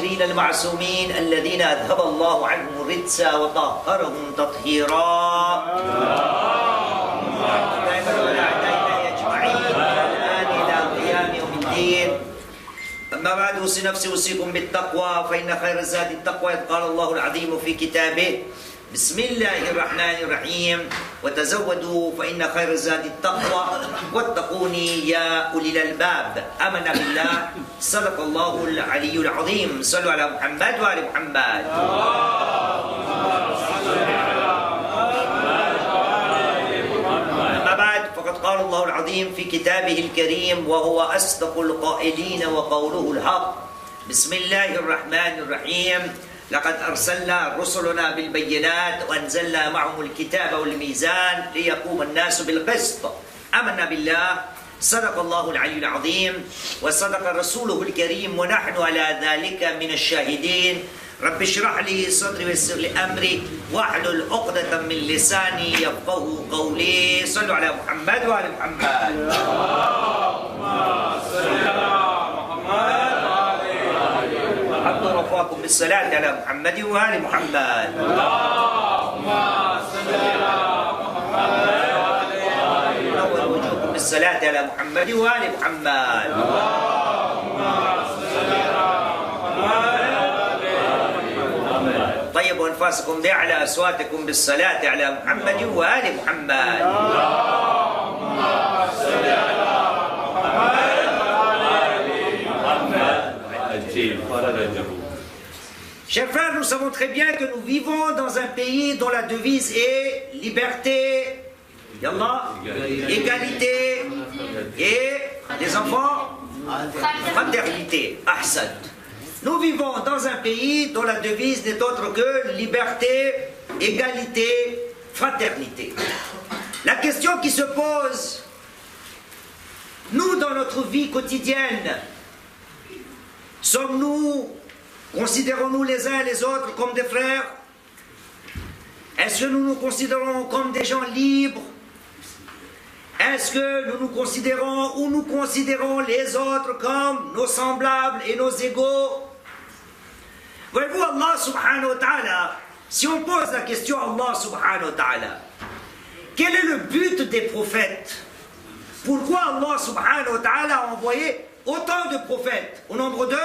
الطاهرين المعصومين الذين أذهب الله عنهم الرجس وطهرهم تطهيرا. أما بعد أوصي نفسي أوصيكم بالتقوى فإن خير الزاد التقوى. قال الله العظيم في كتابه بسم الله الرحمن الرحيم وتزودوا فإن خير الزاد التقوى واتقوني يا أولي الألباب. آمنا بالله صدق الله العلي العظيم. صلوا على محمد وآل محمد. أما بعد فقد قال الله العظيم في كتابه الكريم وهو أصدق القائلين وقوله الحق. بسم الله الرحمن الرحيم. لقد أرسلنا رسلنا بالبينات وأنزلنا معهم الكتاب والميزان ليقوم الناس بالقسط. آمنا بالله صدق الله العلي العظيم وصدق رسوله الكريم ونحن على ذلك من الشاهدين. رب اشرح لي صدري ويسر لي أمري واحلل عقدة من لساني يفقهوا قولي. صلوا على محمد وآل محمد. اللهم صل على محمد رفاكم بالصلاة على محمد وآل محمد. اللهم صل على محمد نور وجوهكم بالصلاة على محمد وآل محمد. اللهم صل على محمد طيبوا أنفاسكم بأعلى أصواتكم بالصلاة على محمد وآل محمد. اللهم صل على محمد Chers frères, nous savons très bien que nous vivons dans un pays dont la devise est liberté, yallah, égalité et les enfants, fraternité, ahsan. Nous vivons dans un pays dont la devise n'est autre que liberté, égalité, fraternité. La question qui se pose, nous dans notre vie quotidienne, considérons-nous les uns les autres comme des frères? Est-ce que nous nous considérons comme des gens libres? Est-ce que nous nous considérons ou nous considérons les autres comme nos semblables et nos égaux? Voyez-vous, Allah subhanahu wa ta'ala, si on pose la question à Allah subhanahu wa ta'ala, quel est le but des prophètes? Pourquoi Allah subhanahu wa ta'ala a envoyé autant de prophètes, au nombre de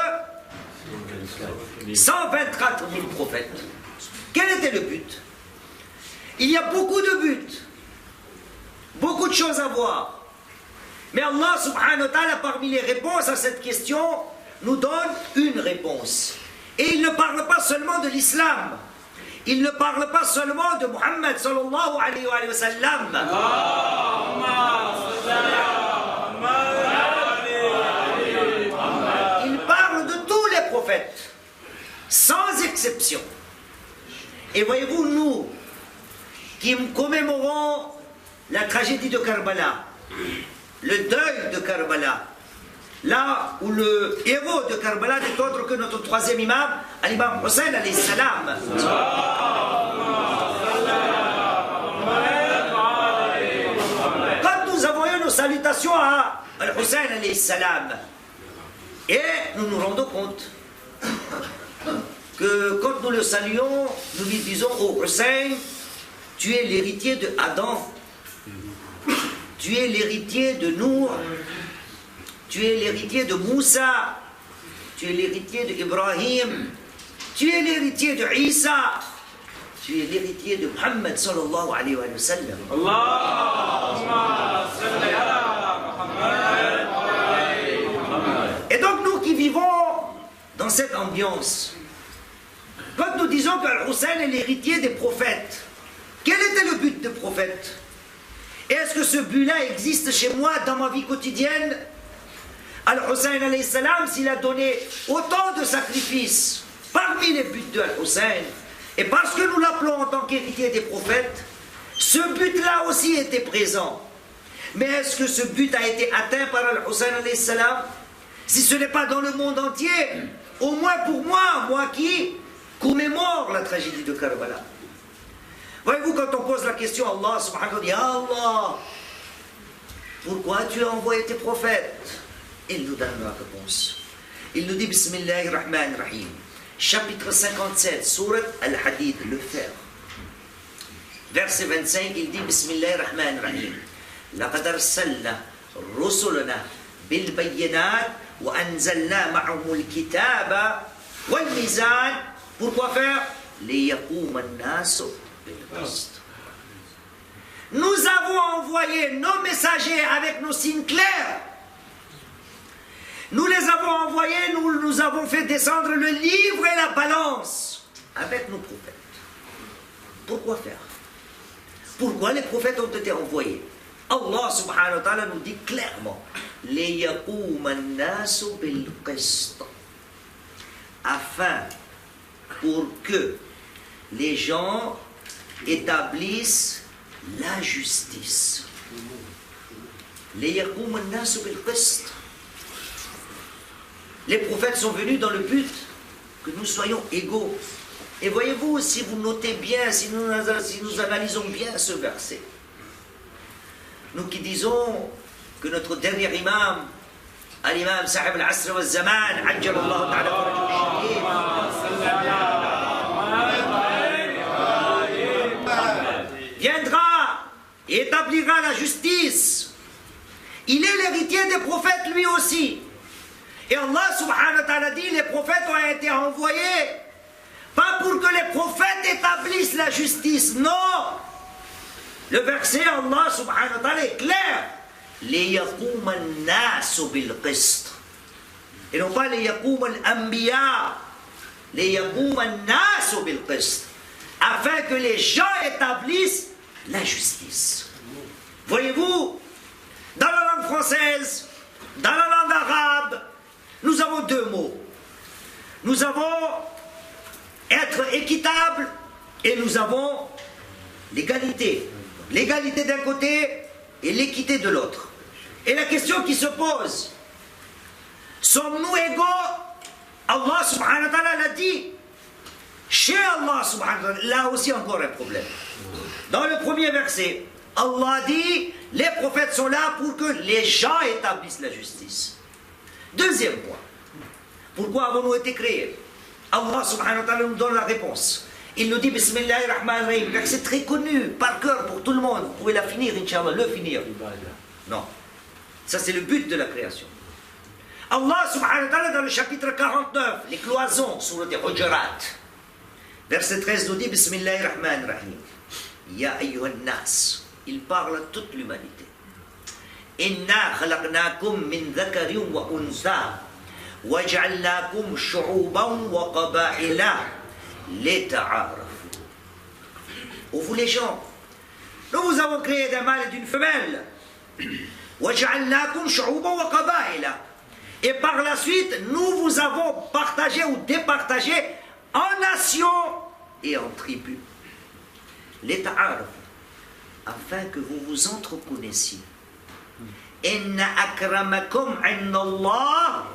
124 000 prophètes? Quel était le but? Il y a beaucoup de buts, beaucoup de choses à voir. Mais Allah subhanahu wa ta'ala, parmi les réponses à cette question, nous donne une réponse. Et il ne parle pas seulement de l'islam. Il ne parle pas seulement de Muhammad sallallahu alayhi wa sallam. Sans exception. Et voyez-vous, nous qui commémorons la tragédie de Karbala, le deuil de Karbala, là où le héros de Karbala n'est autre que notre troisième imam, l'imam Hussein alayhi salam. Quand nous avons eu nos salutations à Hussein alayhi salam, et nous nous rendons compte que quand nous le saluons, nous lui disons au Hussein, tu es l'héritier de Adam, tu es l'héritier de Nour, tu es l'héritier de Moussa, tu es l'héritier de Ibrahim, tu es l'héritier de Isa, tu es l'héritier de Muhammad sallallahu alayhi wa sallam. Allahumma salli ala Muhammad. Et donc nous qui vivons dans cette ambiance, quand nous disons qu'Al-Hussein est l'héritier des prophètes, quel était le but des prophètes? Est-ce que ce but-là existe chez moi dans ma vie quotidienne? Al-Hussein alayhi salam, s'il a donné autant de sacrifices parmi les buts de Al-Hussein, et parce que nous l'appelons en tant qu'héritier des prophètes, ce but-là aussi était présent. Mais est-ce que ce but a été atteint par Al-Hussein alayhi salam? Si ce n'est pas dans le monde entier, au moins pour moi, moi qui commémore la tragédie de Karbala. Voyez-vous, quand on pose la question à Allah subhanahu wa ta'ala, Allah, pourquoi tu as envoyé tes prophètes? Il nous donne la réponse. Il nous dit Bismillahir Rahmanir Rahim. chapitre 57, sourate Al-Hadid, le fer. Verset 25, il dit Bismillahir-Rahmanir-Rahim. لقد أرسلنا رسلنا بالبينات وأنزلنا معهم الكتاب والميزان. Pourquoi faire? ليقوم الناس بالقسط. Nous avons envoyé nos messagers avec nos signes clairs. Nous les avons envoyés, nous avons fait descendre le livre et la balance avec nos prophètes. Pourquoi faire? Pourquoi les prophètes ont été envoyés? Allah subhanahu wa ta'ala nous dit clairement لِيَقُومَ النَّاسُ بِالْقِسْطِ, afin pour que les gens établissent la justice. لِيَقُومَ النَّاسُ بِالْقِسْطِ. Les prophètes sont venus dans le but que nous soyons égaux. Et voyez-vous, si vous notez bien, si nous analysons bien ce verset, nous qui disons que notre dernier imam, l'imam Sahib al-Asr wal-Zaman, Ajjalallahu ta'ala farajul sharif, viendra et établira la justice. Il est l'héritier des prophètes lui aussi. Et Allah subhanahu wa ta'ala dit, les prophètes ont été envoyés, pas pour que les prophètes établissent la justice, non. Le verset Allah subhanahu wa ta'ala est clair. لِيَقُومَ النَّاسُ بِالْقِسْطِ. Et non pas لِيَقُومَ الْأَنْبِيَاء. لِيَقُومَ النَّاسُ بِالْقِسْطِ. Afin que les gens établissent la justice. Voyez-vous, dans la langue française, dans la langue arabe, nous avons deux mots. Nous avons être équitable et nous avons l'égalité. L'égalité d'un côté et l'équité de l'autre. Et la question qui se pose, sommes-nous égaux? Allah subhanahu wa ta'ala l'a dit. Chez Allah subhanahu wa ta'ala, là aussi encore un problème. Dans le premier verset, Allah dit, les prophètes sont là pour que les gens établissent la justice. Deuxième point, pourquoi avons-nous été créés? Allah subhanahu wa ta'ala nous donne la réponse. Il nous dit Bismillahir-Rahmanir-Rahim, verset très connu, par cœur pour tout le monde. Vous pouvez la finir, Inch'Allah, le finir. Non. Ça, c'est le but de la création. Allah subhanahu wa ta'ala, dans le chapitre 49, les cloisons sur le Hujurat, verset 13 nous dit Bismillahir-Rahmanir-Rahim. Ya ayyuhan nas. Il parle à toute l'humanité. Inna khalaqnakum min dhakarin wa untha. وَجَعَلْنَاكُمْ شُعُوبًا وَقَبَائِلًا لِتَعَارَفُوا. Oh vous les gens, nous vous avons créé d'un mâle et d'une femelle. وَجَعَلْنَاكُمْ شُعُوبًا وَقَبَائِلًا. Et par la suite, nous vous avons partagé ou départagé en nations et en tribus. لِتَعَارَفُوا. Afin que vous vous entreconnaissiez. إِنَّ أَكْرَمَكُمْ عِنْدَ اللَّهِ.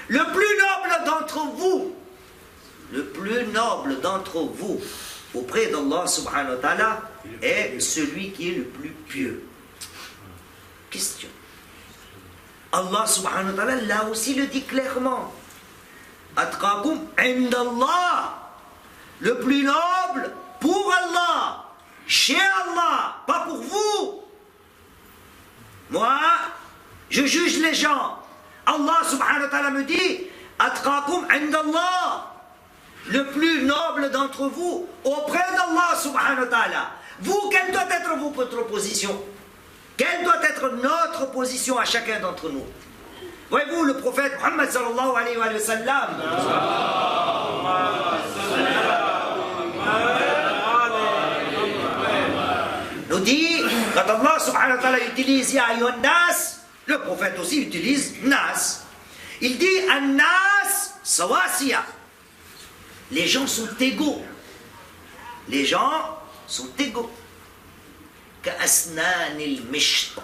Le plus noble d'entre vous, le plus noble d'entre vous auprès d'Allah subhanahu wa ta'ala est celui qui est le plus pieux. Question. Allah subhanahu wa ta'ala là aussi le dit clairement. Atqakum indallah. Le plus noble pour Allah, chez Allah, pas pour vous. Moi, je juge les gens. Allah subhanahu wa ta'ala me dit Atqakum indallah. Le plus noble d'entre vous auprès d'Allah subhanahu wa ta'ala. Vous, quelle doit être votre position? Quelle doit être notre position à chacun d'entre nous? Voyez-vous, le prophète Muhammad sallallahu alayhi wa sallam nous dit, quand Allah subhanahu wa ta'ala utilise Ya ayyuhan nas, le prophète aussi utilise nas. Il dit An-nas sawasiya. Les gens sont égaux. Les gens sont égaux. Ka'asnanil mishta.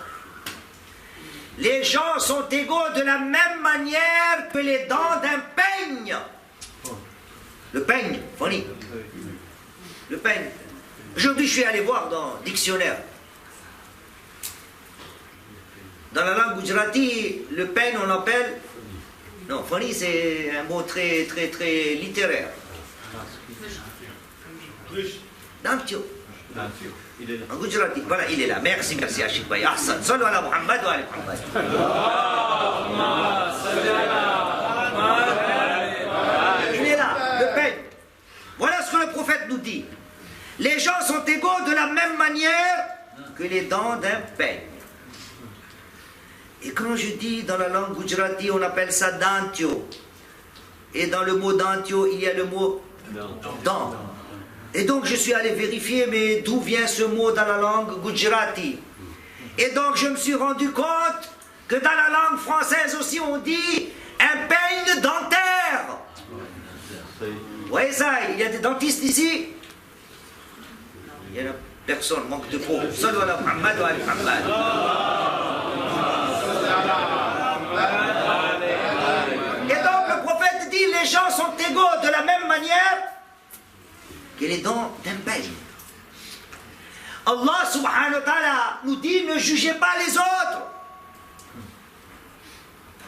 Les gens sont égaux de la même manière que les dents d'un peigne. Le peigne, funny. Le peigne. Aujourd'hui, je suis allé voir dans le dictionnaire. Dans la langue gujarati, le peigne, on l'appelle Non, fani c'est un mot très littéraire. Dantio. En Gujarati. Voilà, il est là. Merci Ashik Bhai. Ahsan. Sallu ala Muhammad wa ala Muhammad. Il est là, le peigne. Voilà ce que le prophète nous dit. Les gens sont égaux de la même manière que les dents d'un peigne. Et quand je dis dans la langue Gujarati, on appelle ça dantio. Et dans le mot dantio, il y a le mot dent. Et donc je suis allé vérifier, mais d'où vient ce mot dans la langue Gujarati. Et donc je me suis rendu compte que dans la langue française aussi on dit un peigne dentaire. Vous voyez ça, il y a des dentistes ici. Il y a personne, manque de peau. Sallu ala Muhammad wa ala Muhammad. Et donc le prophète dit les gens sont égaux de la même manière que les dents d'un peigne. Allah subhanahu wa ta'ala nous dit ne jugez pas les autres.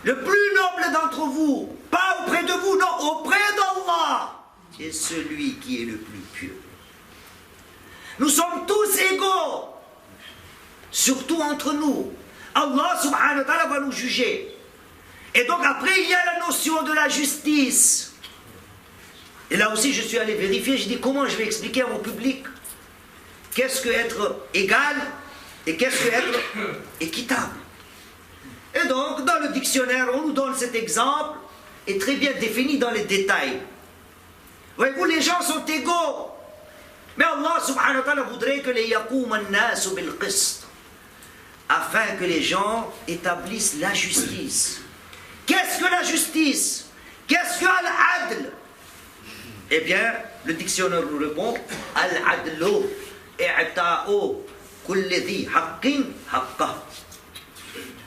Le plus noble d'entre vous, pas auprès de vous, non, auprès d'Allah, est celui qui est le plus pieux. Nous sommes tous égaux, surtout entre nous. Allah subhanahu wa ta'ala va nous juger. Et donc après il y a la notion de la justice. Et là aussi je suis allé vérifier, je dis comment je vais expliquer à mon public qu'est-ce que être égal et qu'est-ce que être équitable. Et donc dans le dictionnaire on nous donne cet exemple et très bien défini dans les détails. Voyez-vous, les gens sont égaux. Mais Allah subhanahu wa ta'ala voudrait que les yaqoum an-nas bil qist, afin que les gens établissent la justice. Qu'est-ce que la justice? Qu'est-ce que al-adl? Eh bien, le dictionnaire nous répond al-adlu i'ta'u kulli dhi haqqin haqqah.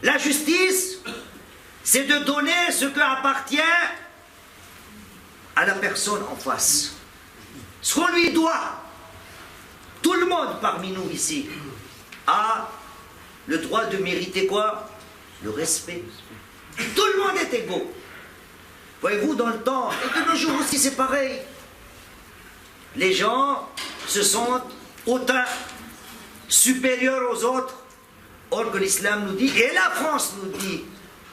La justice, c'est de donner ce qui appartient à la personne en face. Ce qu'on lui doit. Tout le monde parmi nous ici a le droit de mériter quoi? Le respect. Tout le monde est égaux. Voyez-vous, dans le temps, et de nos jours aussi c'est pareil. Les gens se sentent autant supérieurs aux autres, or que l'islam nous dit, et la France nous dit,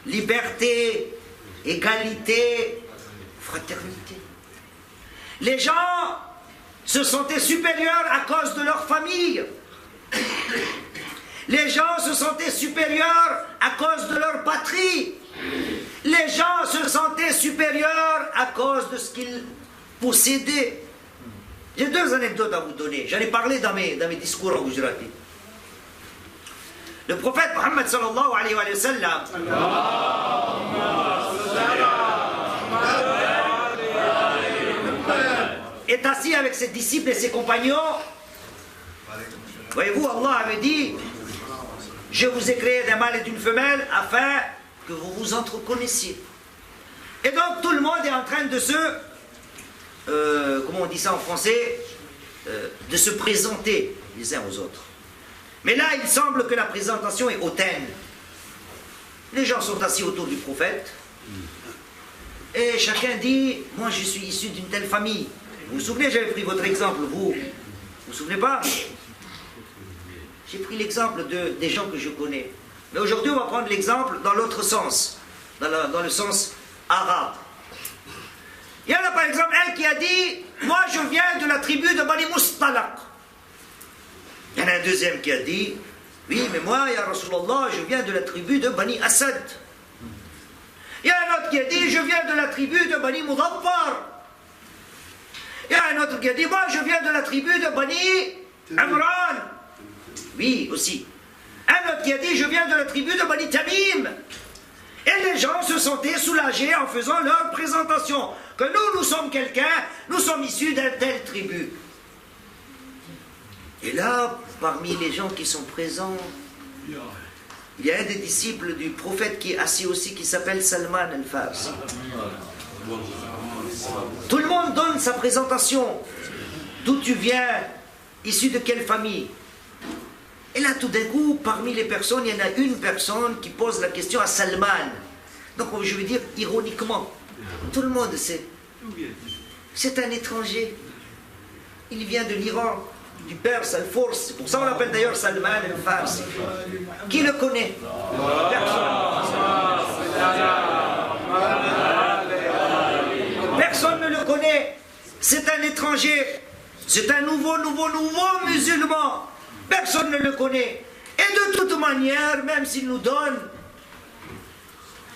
liberté, égalité, fraternité. Les gens se sentaient supérieurs à cause de leur famille. Les gens se sentaient supérieurs à cause de leur patrie. Les gens se sentaient supérieurs à cause de ce qu'ils possédaient. J'ai deux anecdotes à vous donner. J'en ai parlé dans mes discours en Gujarati. Le prophète Muhammad sallallahu alayhi wa sallam est assis avec ses disciples et ses compagnons. Voyez-vous, Allah avait dit, je vous ai créé d'un mâle et d'une femelle afin que vous vous entreconnaissiez. Et donc tout le monde est en train de se, comment on dit ça en français, de se présenter les uns aux autres. Mais là, il semble que la présentation est hautaine. Les gens sont assis autour du prophète et chacun dit, moi je suis issu d'une telle famille. Vous vous souvenez, j'avais pris votre exemple, vous vous souvenez pas? J'ai pris l'exemple des gens que je connais. Mais aujourd'hui, on va prendre l'exemple dans l'autre sens, dans le sens arabe. Il y en a par exemple un qui a dit, moi je viens de la tribu de Bani Mustalaq. Il y en a un deuxième qui a dit, oui, mais moi, ya Rasulallah, je viens de la tribu de Bani Asad. Il y a un autre qui a dit, je viens de la tribu de Bani Mudaffar. Il y a un autre qui a dit, moi je viens de la tribu de Bani Imran. Oui, aussi. Un autre qui a dit, je viens de la tribu de Bani Tamim. Et les gens se sentaient soulagés en faisant leur présentation. Que nous sommes quelqu'un, nous sommes issus d'une telle tribu. Et là, parmi les gens qui sont présents, il y a un des disciples du prophète qui est assis aussi, qui s'appelle Salman al-Farsi. Tout le monde donne sa présentation. D'où tu viens, issu de quelle famille. Et là, tout d'un coup, parmi les personnes, il y en a une personne qui pose la question à Salman. Donc je veux dire ironiquement, tout le monde sait. C'est un étranger. Il vient de l'Iran, du Perse, Al-Furs. C'est pour ça qu'on l'appelle d'ailleurs Salman al-Farsi. Qui le connaît? Personne ne le connaît. C'est un étranger. C'est un nouveau musulman. Personne ne le connaît. Et de toute manière, même s'il nous donne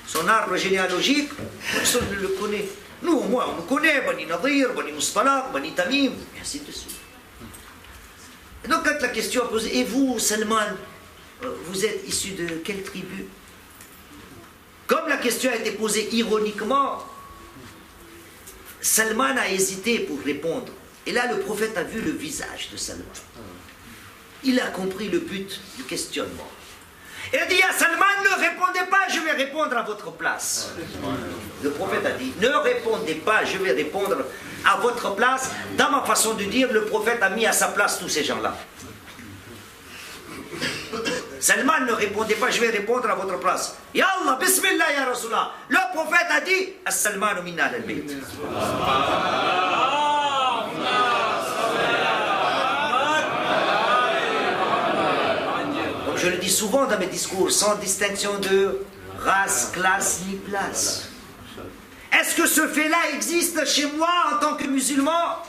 son arbre généalogique, personne ne le connaît. Nous, au moins, on nous connaît, Bani Nadir, Bani Mustalaq, Bani Tamim, et ainsi de suite. Et donc, quand la question est posée, et vous, Salman, vous êtes issu de quelle tribu? Comme la question a été posée ironiquement, Salman a hésité pour répondre. Et là, le prophète a vu le visage de Salman. Il a compris le but du questionnement. Il a dit à Salman, ne répondez pas, je vais répondre à votre place. Le prophète a dit, ne répondez pas, je vais répondre à votre place. Dans ma façon de dire, le prophète a mis à sa place tous ces gens-là. Salman, ne répondez pas, je vais répondre à votre place. Ya Allah, bismillah ya Rasulallah. Le prophète a dit, As-Salmanu minna al-bayt. Je le dis souvent dans mes discours, sans distinction de race, classe ni place. Est-ce que ce fait-là existe chez moi en tant que musulman?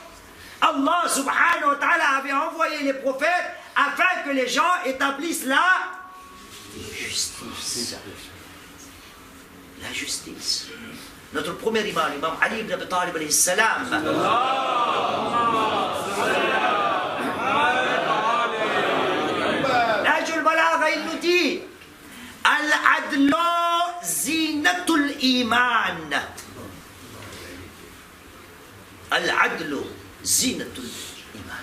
Allah subhanahu wa ta'ala avait envoyé les prophètes afin que les gens établissent la justice. La justice. Notre premier imam, l'imam Ali ibn Abi Talib alayhi salam. Il nous dit Al-Adlu zinatul iman. Al-Adlu zinatul iman.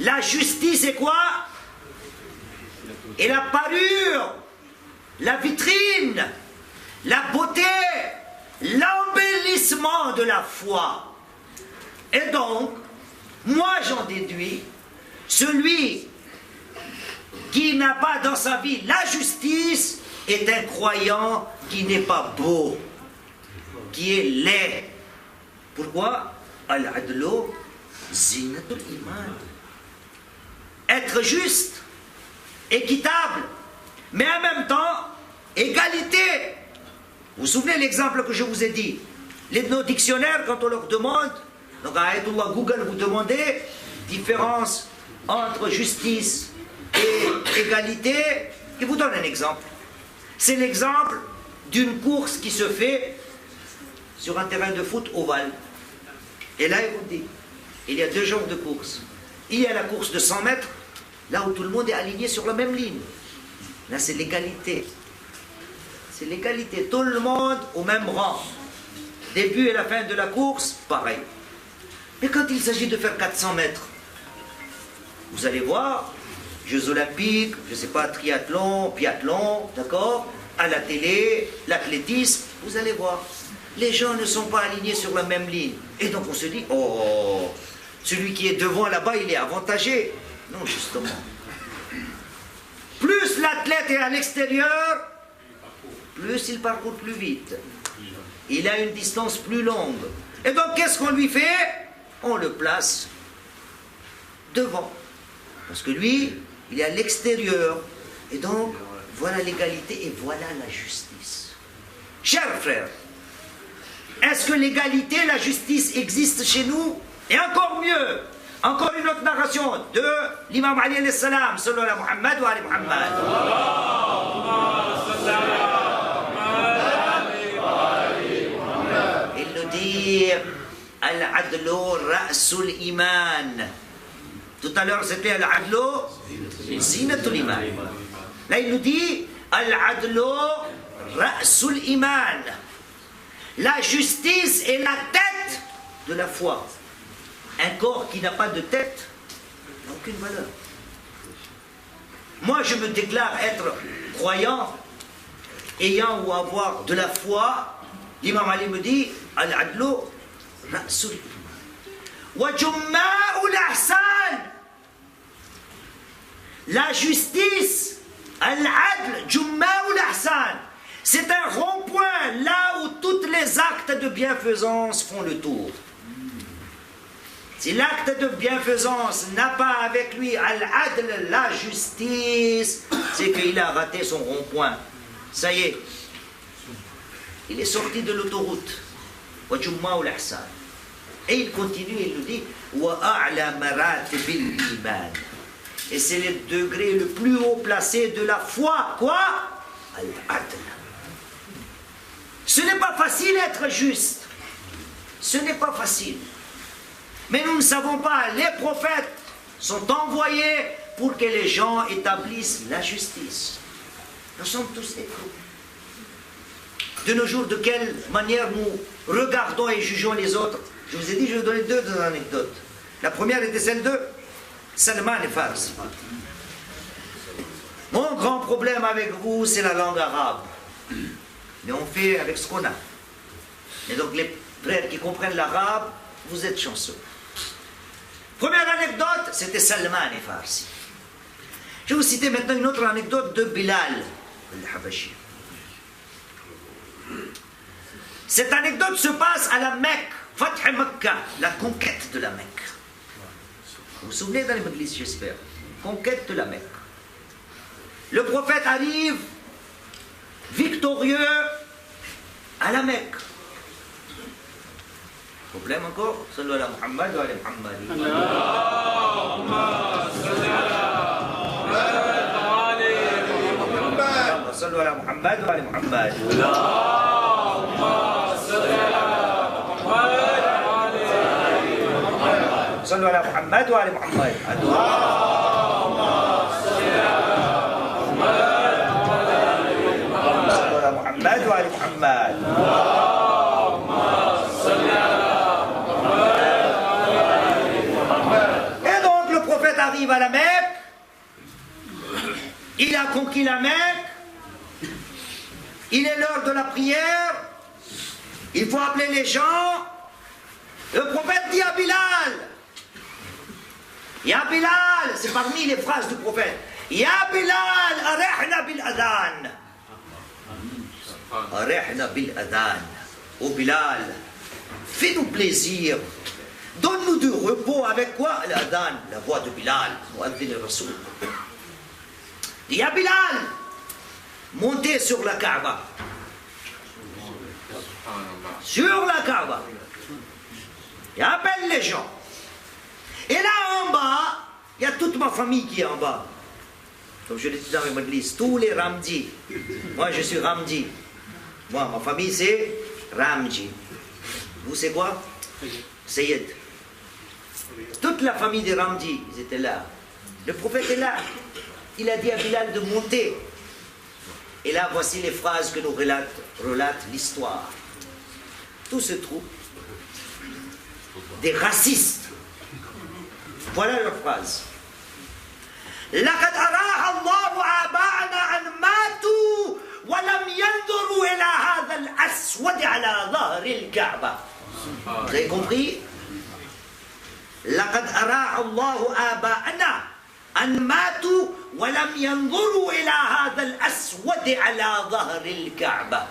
La justice est quoi? Et la parure, la vitrine, la beauté, l'embellissement de la foi. Et donc, moi j'en déduis, celui qui n'a pas dans sa vie la justice est un croyant qui n'est pas beau, qui est laid. Pourquoi? Al-Adlu zinatul iman. Être juste, équitable, mais en même temps, égalité. Vous vous souvenez l'exemple que je vous ai dit? Nos dictionnaires, quand on leur demande, donc à Ayatollah Google, vous demandez différence entre justice et égalité, il vous donne un exemple. C'est l'exemple d'une course qui se fait sur un terrain de foot ovale. Et là, il vous dit, il y a deux genres de courses. Il y a la course de 100 mètres, là où tout le monde est aligné sur la même ligne. Là, c'est l'égalité. C'est l'égalité. Tout le monde au même rang. Début et la fin de la course, pareil. Mais quand il s'agit de faire 400 mètres, vous allez voir, Jeux olympiques, je ne sais pas, triathlon, biathlon, d'accord? À la télé, l'athlétisme, vous allez voir. Les gens ne sont pas alignés sur la même ligne. Et donc on se dit, oh, celui qui est devant là-bas, il est avantagé. Non, justement. Plus l'athlète est à l'extérieur, plus il parcourt plus vite. Il a une distance plus longue. Et donc qu'est-ce qu'on lui fait? On le place devant. Parce que lui, il est à l'extérieur. Et donc, voilà l'égalité et voilà la justice. Chers frères, est-ce que l'égalité, la justice existe chez nous? Et encore mieux, encore une autre narration de l'imam Ali alayhi salam, selon la Muhammad wa ali Muhammad. Il nous dit Al-Adlu ra'sul iman. Tout à l'heure c'était Al-Adlu zinatul iman. Là il nous dit Al-Adlu ra'sul iman. La justice est la tête de la foi. Un corps qui n'a pas de tête n'a aucune valeur. Moi je me déclare être croyant, ayant ou avoir de la foi. L'imam Ali me dit Al-Adlu ra'sul iman. Wa jumma'ul ahsan. La justice, al-adl, jumma'ul ahsan, C'est un rond-point, là où tous les actes de bienfaisance font le tour. Si l'acte de bienfaisance n'a pas avec lui al-adl, la justice, c'est qu'il a raté son rond-point. Ça y est, il est sorti de l'autoroute. Et il continue, il nous dit et c'est le degré le plus haut placé de la foi. Quoi? Al-adl. Ce n'est pas facile d'être juste. Ce n'est pas facile. Mais nous ne savons pas, les prophètes sont envoyés pour que les gens établissent la justice. Nous sommes tous égaux. De nos jours, de quelle manière nous regardons et jugeons les autres? Je vous ai dit, je vais vous donner deux anecdotes. La première était celle de Salman al-Farsi. Mon grand problème avec vous, c'est la langue arabe. Mais on fait avec ce qu'on a. Et donc les frères qui comprennent l'arabe, vous êtes chanceux. Première anecdote, c'était Salman al-Farsi. Je vais vous citer maintenant une autre anecdote de Bilal al-Habashi. Cette anecdote se passe à la Mecque, Fath Makkah, la conquête de la Mecque. Vous vous souvenez dans les Majlis, j'espère. Conquête de la Mecque. Le prophète arrive victorieux à la Mecque. Problème encore? Sallu ala Muhammad wa ala Muhammad. Allahumma salli ala Muhammad. Sallu ala Muhammad wa ala Muhammad. Allahumma salli ala Muhammad. Sallu ala Muhammad wa ala Muhammad. Allahumma salli ala Muhammad wa ala Muhammad. Arrive à la Mecque, il a conquis la Mecque, il est l'heure de la prière, il faut appeler les gens. Le prophète dit à Bilal, Ya Bilal, c'est parmi les phrases du prophète, Ya Bilal, arihna bil adhan. Arihna bil adhan. Oh Bilal, fais-nous plaisir. Donne-nous du repos avec quoi? L'adhan, la voix de Bilal, Mu'adhin al-Rasoul. Il y a Bilal, montez sur la Kaaba. Sur la Kaaba. Il appelle les gens. Et là en bas, il y a toute ma famille qui est en bas. Comme je l'ai dit dans mes majlis, tous les Ramji. Moi je suis Ramji. Moi, ma famille c'est Ramji. Vous c'est quoi? Sayyid. Toute la famille des Ramji, ils étaient là. Le prophète est là. Il a dit à Bilal de monter. Et là, voici les phrases que nous relate l'histoire. Tout se trouve des racistes. Voilà leurs phrases. لقد أراح الله آباءنا أن ماتوا ولم ينظروا إلى هذا الأسود على ظهر الكعبة. Vous avez compris? لقد أراح الله آباءنا أن ماتوا ولم ينظروا إلى هذا الأسود على ظهر الكعبة.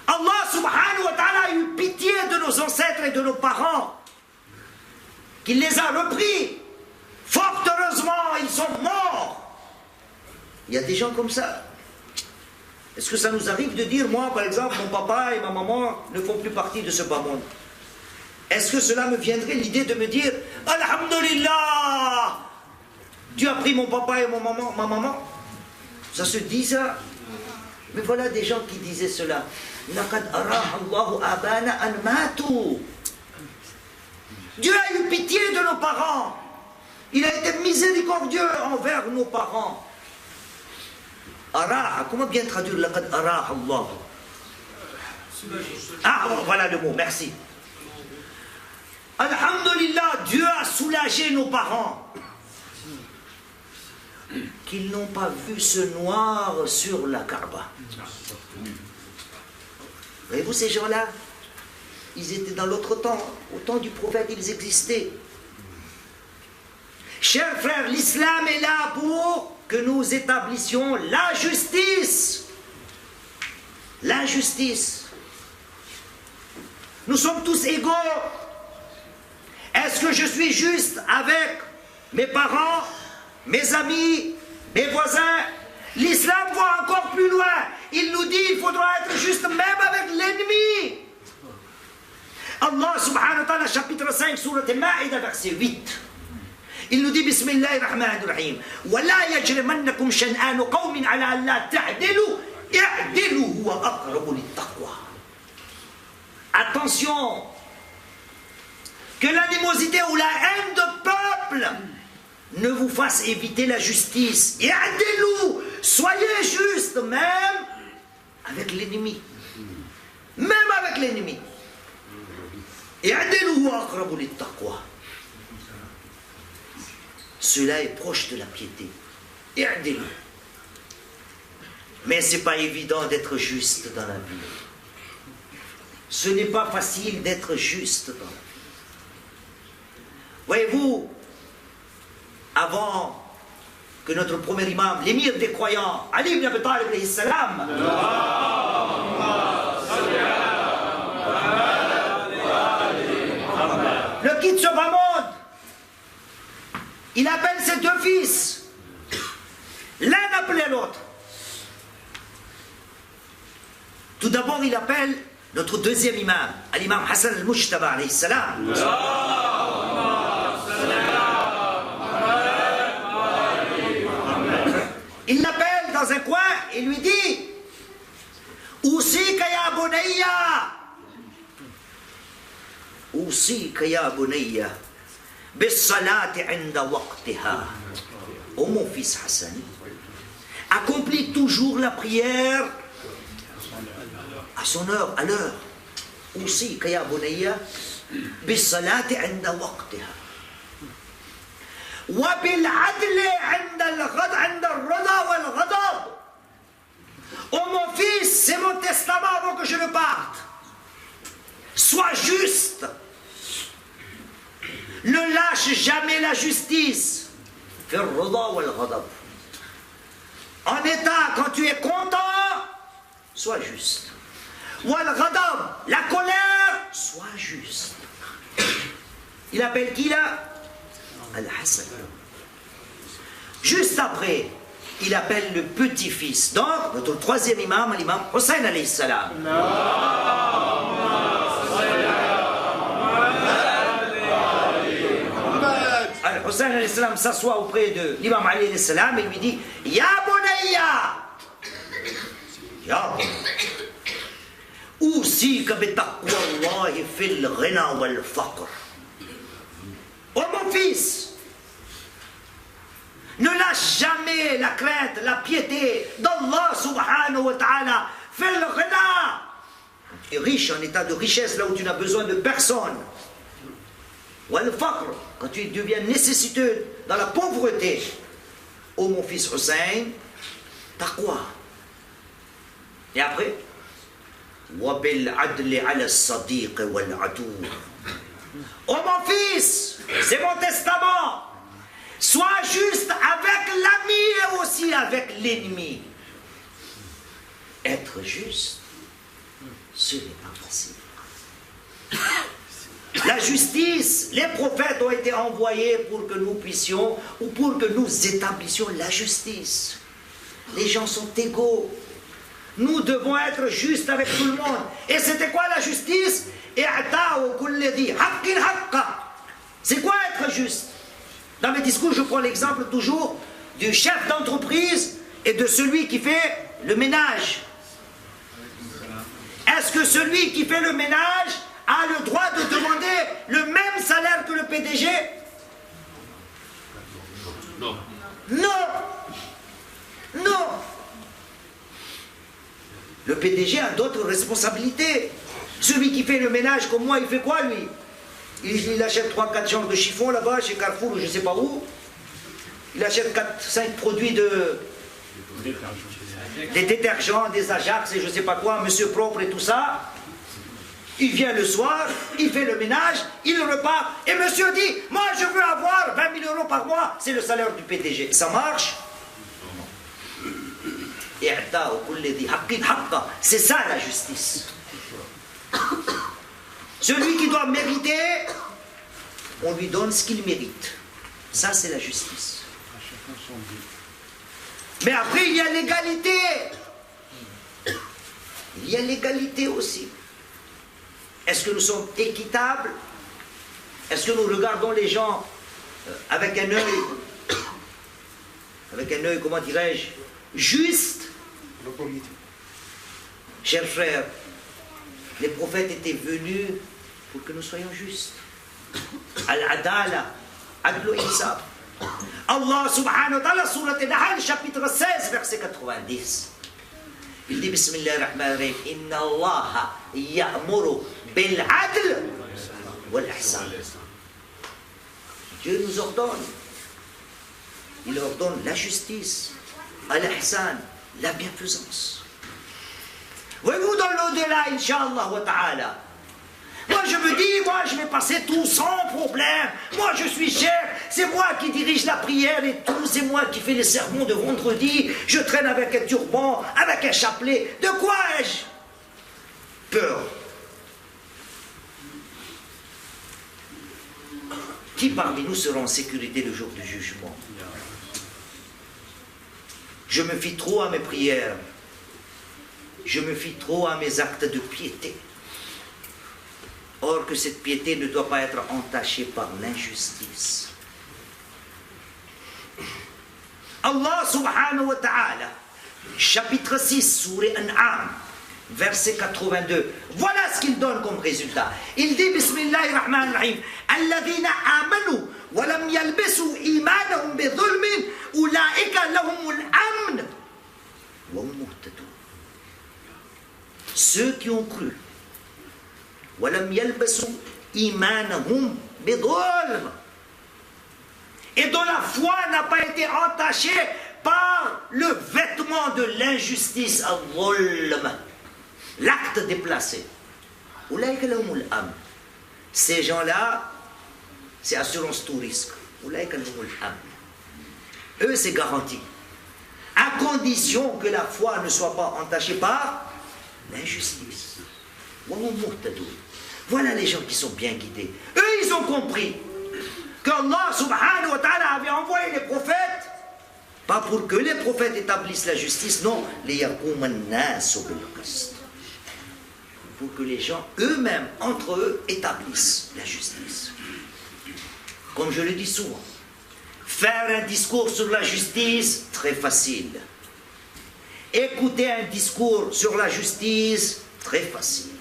Allah subhanahu wa ta'ala a eu pitié de nos ancêtres et de nos parents, qu'il les a repris. Fort heureusement, ils sont morts. Il y a des gens comme ça. Est-ce que ça nous arrive de dire, moi par exemple, mon papa et ma maman ne font plus partie de ce bas monde? Est-ce que cela me viendrait l'idée de me dire, Alhamdulillah, Dieu a pris mon papa et ma maman? Ça se dit ça? Mais voilà des gens qui disaient cela. Dieu a eu pitié de nos parents. Il a été miséricordieux envers nos parents. Araha, comment bien traduire laqad araha Allah? Ah, voilà le mot, merci. Alhamdulillah, Dieu a soulagé nos parents. Qu'ils n'ont pas vu ce noir sur la Kaaba. Voyez-vous ces gens-là? Ils étaient dans l'autre temps. Au temps du prophète, ils existaient. Chers frères, l'islam est là pour que nous établissions la justice. La justice. Nous sommes tous égaux. Est-ce que je suis juste avec mes parents, mes amis, mes voisins? L'islam va encore plus loin. Il nous dit qu'il faudra être juste même avec l'ennemi. Allah subhanahu wa ta'ala, chapitre 5, surat al-Ma'ida, verset 8. Il nous dit, Bismillahir Rahmanir Rahim, وَلَا يَجْرِمَنَّكُمْ شَنْآنُ قَوْمٍ عَلَى أَنْ لَا تَعْدِلُوا اعْدِلُوا هُوَ أَقْرَبُ لِلتَّقْوَى. Attention, que l'animosité ou la haine de peuple ne vous fasse éviter la justice. I'dilou, soyez juste, même avec l'ennemi. Même avec l'ennemi. I'dilou huwa aqrabu lit-taqwa. Cela est proche de la piété. I'dilou. Mais ce n'est pas évident d'être juste dans la vie. Ce n'est pas facile d'être juste dans la vie. Voyez-vous, avant que notre premier imam, l'émir des croyants, Ali ibn Abi Talib alayhi salam, ne quitte ce bas monde, il appelle ses deux fils, l'un appelait l'autre. Tout d'abord, il appelle notre deuxième imam, l'imam Hassan al-Mujtaba alayhi salam. Il l'appelle dans un coin et lui dit Ousika ya bunayya, Ousika ya bunayya, bis-salati 'inda waqtiha. Oh mon fils Hassan, accomplis toujours la prière à son heure, à l'heure. Ousika ya bunayya, bis-salati 'inda waqtiha. Oh mon fils, c'est mon testament avant que je ne parte. Sois juste. Ne lâche jamais la justice. En état, quand tu es content, sois juste. La colère, sois juste. Il appelle qui là? Al-Hassan. Juste après, il appelle le petit-fils. Donc, notre troisième imam, l'imam Hussein alayhi salam. Al-Hussein alayhi salam s'assoit auprès de l'imam Ali alayhi salam et lui dit Ya bunayya, Ya bunayya, Ousika bi taqwa Allahi fil ghina wal faqr. Oh mon fils, ne lâche jamais la crainte, la piété d'Allah subhanahu wa ta'ala. Fais le ghina. Tu es riche, en état de richesse, là où tu n'as besoin de personne. Wal faqr, quand tu deviens nécessiteux dans la pauvreté. Oh mon fils Hussein, taqwa. Et après, wa bil adli ala as-sadiq wal adu. Oh mon fils, c'est mon testament. Sois juste avec l'ami et aussi avec l'ennemi. Être juste, ce n'est pas facile. La justice, les prophètes ont été envoyés pour que nous puissions, ou pour que nous établissions la justice. Les gens sont égaux. Nous devons être justes avec tout le monde. Et c'était quoi la justice? C'est quoi être juste? Dans mes discours, je prends l'exemple toujours du chef d'entreprise et de celui qui fait le ménage. Est-ce que celui qui fait le ménage a le droit de demander le même salaire que le PDG? Non. Non. Non. Le PDG a d'autres responsabilités. Celui qui fait le ménage comme moi, il fait quoi lui? Il achète 3-4 genres de chiffons là-bas chez Carrefour ou je ne sais pas où. Il achète 4-5 produits des détergents, des Ajax et je ne sais pas quoi, monsieur propre et tout ça. Il vient le soir, il fait le ménage, il repart et monsieur dit, moi je veux avoir 20 000 € par mois, c'est le salaire du PDG. Ça marche? C'est ça la justice. Celui qui doit mériter, on lui donne ce qu'il mérite. Ça, c'est la justice. Mais après, il y a l'égalité. Il y a l'égalité aussi. Est-ce que nous sommes équitables? Est-ce que nous regardons les gens avec un œil, comment dirais-je, juste? Chers frères, les prophètes étaient venus pour que nous soyons justes. Al-Adala, Adlu Insab. Allah subhanahu wa ta'ala, surat An-Nahl, chapitre 16, verset 90. Il dit, Bismillahirrahmanirrahim, Inna Allah ya'muru bil-adl wal-ihsan. Dieu nous ordonne. Il ordonne la justice, al-ihsan, la bienfaisance. Voyez-vous dans l'au-delà, Inch'Allah wa ta'ala. Moi je me dis, moi je vais passer tout sans problème. Moi je suis chef, c'est moi qui dirige la prière et tout, c'est moi qui fais les sermons de vendredi. Je traîne avec un turban, avec un chapelet. De quoi ai-je peur? Qui parmi nous sera en sécurité le jour du jugement? Je me fie trop à mes prières. Je me fie trop à mes actes de piété. Or que cette piété ne doit pas être entachée par l'injustice. Allah subhanahu wa ta'ala, chapitre 6, sourate An'am, verset 82. Voilà ce qu'il donne comme résultat. Il dit, Bismillahirrahmanirrahim, Alladhina amanu wa lam yalbisu imanahum bi dhulmin, ulaika lahumul amn wa hum muhtadun. Ceux qui ont cru, وَلَمْ يَلْبَسُوا إِيمَانَهُمْ بِظُلْمٍ, et dont la foi n'a pas été entachée par le vêtement de l'injustice, l'acte déplacé. Ces gens-là, c'est assurance tout risque. Eux, c'est garanti. À condition que la foi ne soit pas entachée par l'injustice. Voilà les gens qui sont bien guidés. Eux, ils ont compris qu'Allah subhanahu wa ta'ala avait envoyé les prophètes, pas pour que les prophètes établissent la justice, non, pour que les gens eux-mêmes, entre eux, établissent la justice. Comme je le dis souvent, faire un discours sur la justice, très facile. Écouter un discours sur la justice, très facile.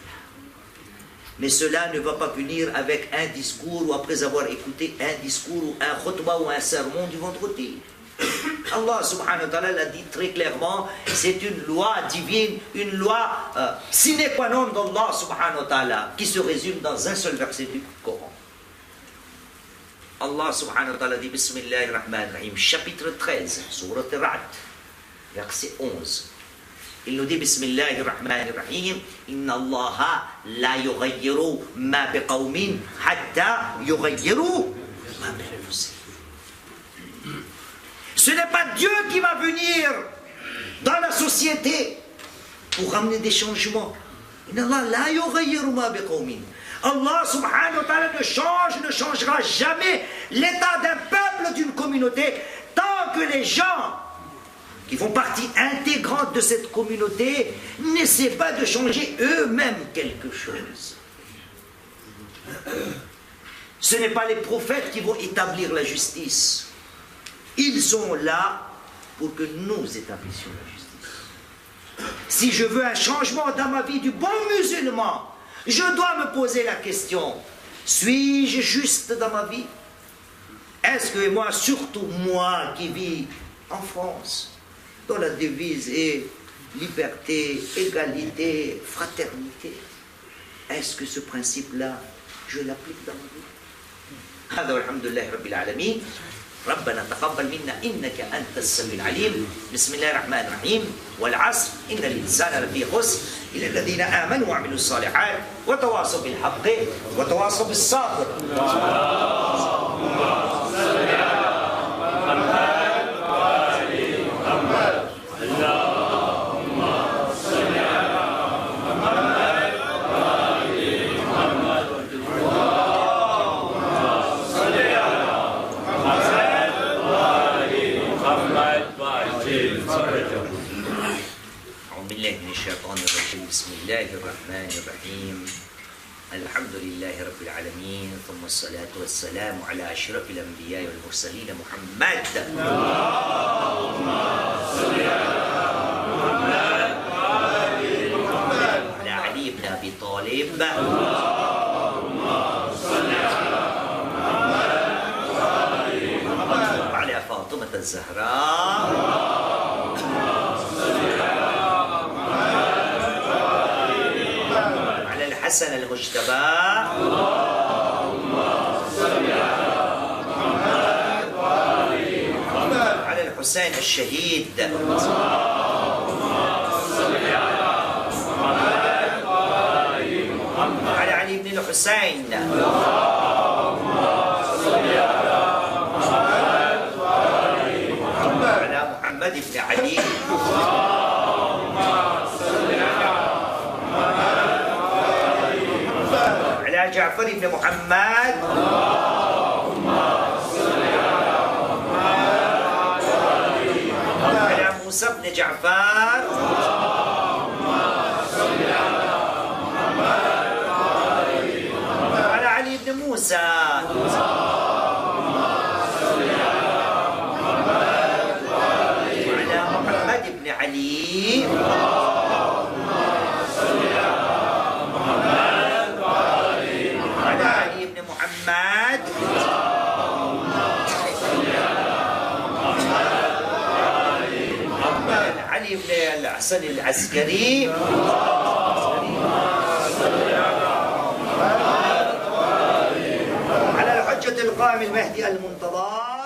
Mais cela ne va pas venir avec un discours ou après avoir écouté un discours ou un khutbah ou un sermon du vendredi. Allah subhanahu wa ta'ala l'a dit très clairement, c'est une loi divine, une loi sine qua non d'Allah subhanahu wa ta'ala, qui se résume dans un seul verset du Coran. Allah subhanahu wa ta'ala dit, Bismillahirrahmanirrahim, chapitre 13, surat Ra'd, verset 11. Il nous dit, Bismillahirrahmanirrahim, Inna Allah la yughayyiru ma biqawmin hatta yughayyiru ma bi anfusihim. Ce n'est pas Dieu qui va venir dans la société pour ramener des changements. Inna Allah la yughayyiru ma biqawmin. Allah subhanahu wa ta'ala ne changera jamais l'état d'un peuple, d'une communauté, tant que les gens qui font partie intégrante de cette communauté n'essaient pas de changer eux-mêmes quelque chose. Ce n'est pas les prophètes qui vont établir la justice. Ils sont là pour que nous établissions la justice. Si je veux un changement dans ma vie du bon musulman, je dois me poser la question, suis-je juste dans ma vie? Est-ce que moi, surtout moi qui vis en France, dont la devise est liberté, égalité, fraternité, est-ce que ce principe-là, je l'applique dans ma vie? هذا والحمد لله رب العالمين. ربنا تقبل منا إنك أنت السميع العليم. بسم الله الرحمن الرحيم. والعصر إن الإنسان لفي خسر إلا الذين آمنوا وعملوا الصالحات وتواصوا بالحق وتواصوا بالصبر. Allah بسم الله الرحمن الرحيم. الحمد لله رب العالمين، ثم الصلاة والسلام على أشرف الأنبياء والمرسلين محمد. اللهم صل على محمد وعلى علي بن أبي طالب. اللهم صل على محمد وعلى فاطمة الزهراء. حسن المجتبى. اللهم صل على محمد وعلى الحسين الشهيد. اللهم صل على محمد وعلى علي بن الحسين. اللهم صل على محمد وعلى محمد بن علي. جعفر بن محمد. اللهم صل على محمد وعلى موسى بن جعفر. اللهم صل على محمد وعلى علي بن موسى. اللهم صل على محمد وعلى محمد بن علي. محمد. علي بن الحسن العسكري. على الحجة القائم المهدي المنتظر.